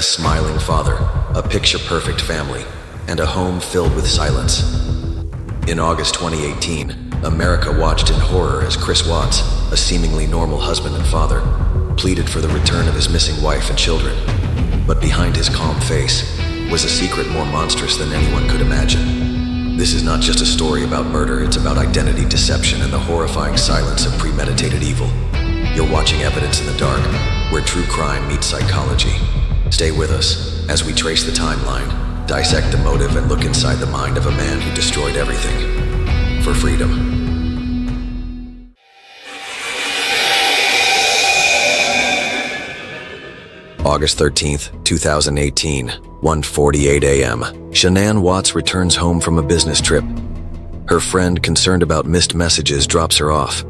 A smiling father, a picture-perfect family, and a home filled with silence. In August 2018, America watched in horror as Chris Watts, a seemingly normal husband and father, pleaded for the return of his missing wife and children. But behind his calm face was a secret more monstrous than anyone could imagine. This is not just a story about murder, it's about identity deception and the horrifying silence of premeditated evil. You're watching Evidence in the Dark, where true crime meets psychology. Stay with us as we trace the timeline, dissect the motive, and look inside the mind of a man who destroyed everything for freedom. August 13th, 2018, 1:48 a.m. Shanann Watts returns home from a business trip. Her friend, concerned about missed messages, drops her off.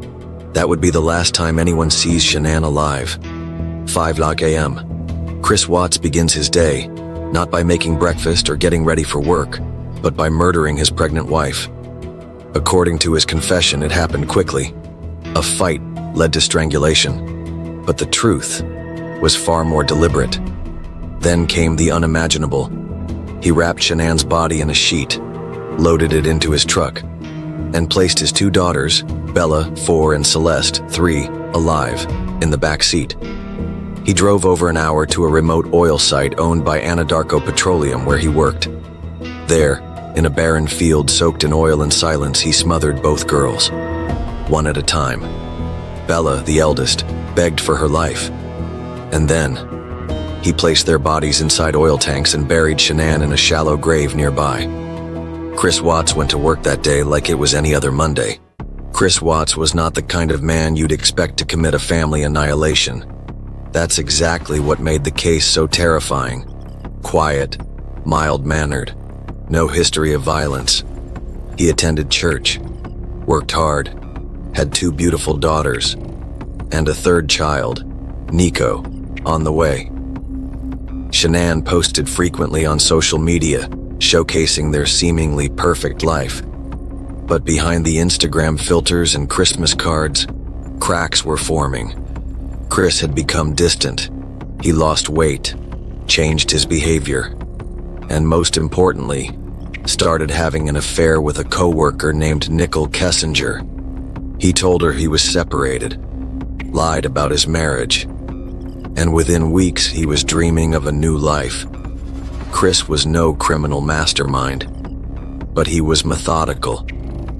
That would be the last time anyone sees Shanann alive. 5:00 a.m. Chris Watts begins his day, not by making breakfast or getting ready for work, but by murdering his pregnant wife. According to his confession, it happened quickly. A fight led to strangulation, but the truth was far more deliberate. Then came the unimaginable. He wrapped Shanann's body in a sheet, loaded it into his truck, and placed his two daughters, Bella, 4, and Celeste, 3, alive, in the back seat. He drove over an hour to a remote oil site owned by Anadarko Petroleum where he worked. There, in a barren field soaked in oil and silence, he smothered both girls, one at a time. Bella, the eldest, begged for her life. And then, he placed their bodies inside oil tanks and buried Shanann in a shallow grave nearby. Chris Watts went to work that day like it was any other Monday. Chris Watts was not the kind of man you'd expect to commit a family annihilation. That's exactly what made the case so terrifying. Quiet, mild-mannered, no history of violence. He attended church, worked hard, had 2 beautiful daughters, and a 3rd child, Nico, on the way. Shanann posted frequently on social media, showcasing their seemingly perfect life. But behind the Instagram filters and Christmas cards, cracks were forming. Chris had become distant. He lost weight, changed his behavior, and most importantly, started having an affair with a coworker named Nicole Kessinger. He told her he was separated, lied about his marriage, and within weeks he was dreaming of a new life. Chris was no criminal mastermind, but he was methodical,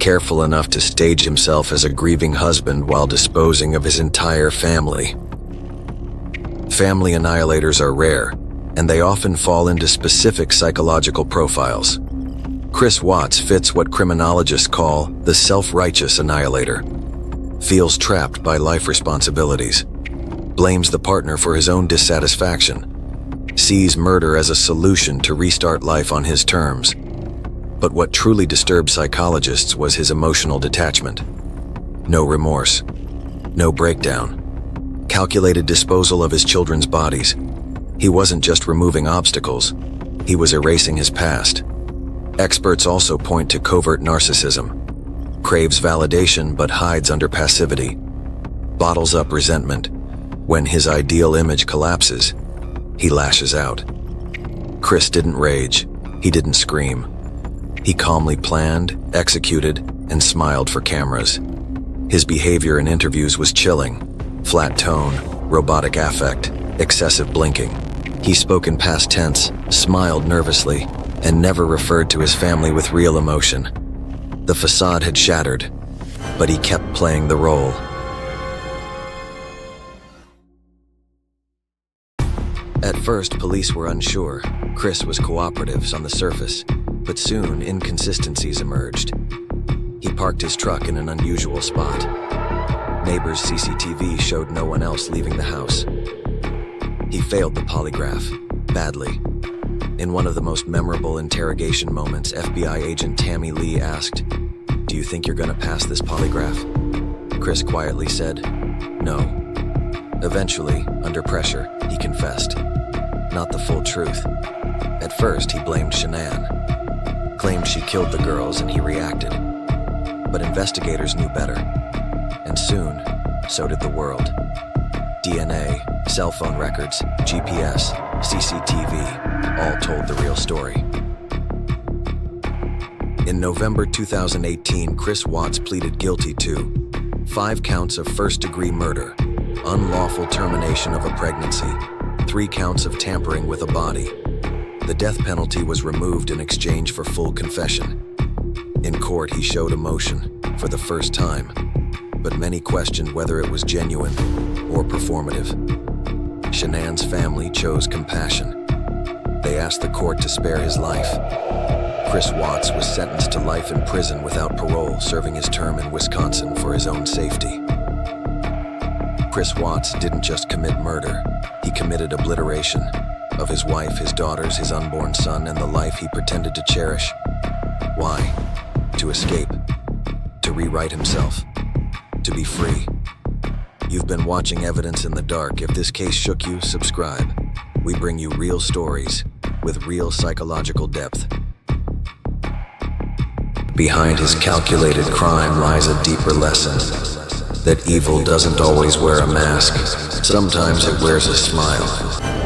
careful enough to stage himself as a grieving husband while disposing of his entire family. Family annihilators are rare, and they often fall into specific psychological profiles. Chris Watts fits what criminologists call the self-righteous annihilator. Feels trapped by life responsibilities, blames the partner for his own dissatisfaction, sees murder as a solution to restart life on his terms. But what truly disturbed psychologists was his emotional detachment. No remorse, no breakdown, calculated disposal of his children's bodies. He wasn't just removing obstacles, he was erasing his past. Experts also point to covert narcissism. Craves validation but hides under passivity. Bottles up resentment. When his ideal image collapses, he lashes out. Chris didn't rage. He didn't scream. He calmly planned, executed, and smiled for cameras. His behavior in interviews was chilling. Flat tone, robotic affect, excessive blinking. He spoke in past tense, smiled nervously, and never referred to his family with real emotion. The facade had shattered, but he kept playing the role. At first, police were unsure. Chris was cooperative on the surface, but soon inconsistencies emerged. He parked his truck in an unusual spot. Neighbors' CCTV showed no one else leaving the house. He failed the polygraph, badly. In one of the most memorable interrogation moments, FBI agent Tammy Lee asked, "Do you think you're gonna pass this polygraph?" Chris quietly said, "No." Eventually, under pressure, he confessed. Not the full truth. At first, he blamed Shanann, claimed she killed the girls, and he reacted. But investigators knew better. And soon, so did the world. DNA, cell phone records, GPS, CCTV, all told the real story. In November 2018, Chris Watts pleaded guilty to 5 counts of first-degree murder, unlawful termination of a pregnancy, 3 counts of tampering with a body. The death penalty was removed in exchange for full confession. In court, he showed emotion for the first time, but many questioned whether it was genuine or performative. Shanann's family chose compassion. They asked the court to spare his life. Chris Watts was sentenced to life in prison without parole, serving his term in Wisconsin for his own safety. Chris Watts didn't just commit murder, he committed obliteration of his wife, his daughters, his unborn son, and the life he pretended to cherish. Why? To escape, to rewrite himself, to be free. You've been watching Evidence in the Dark. If this case shook you, subscribe. We bring you real stories with real psychological depth. Behind his calculated crime lies a deeper lesson, that evil doesn't always wear a mask. Sometimes it wears a smile.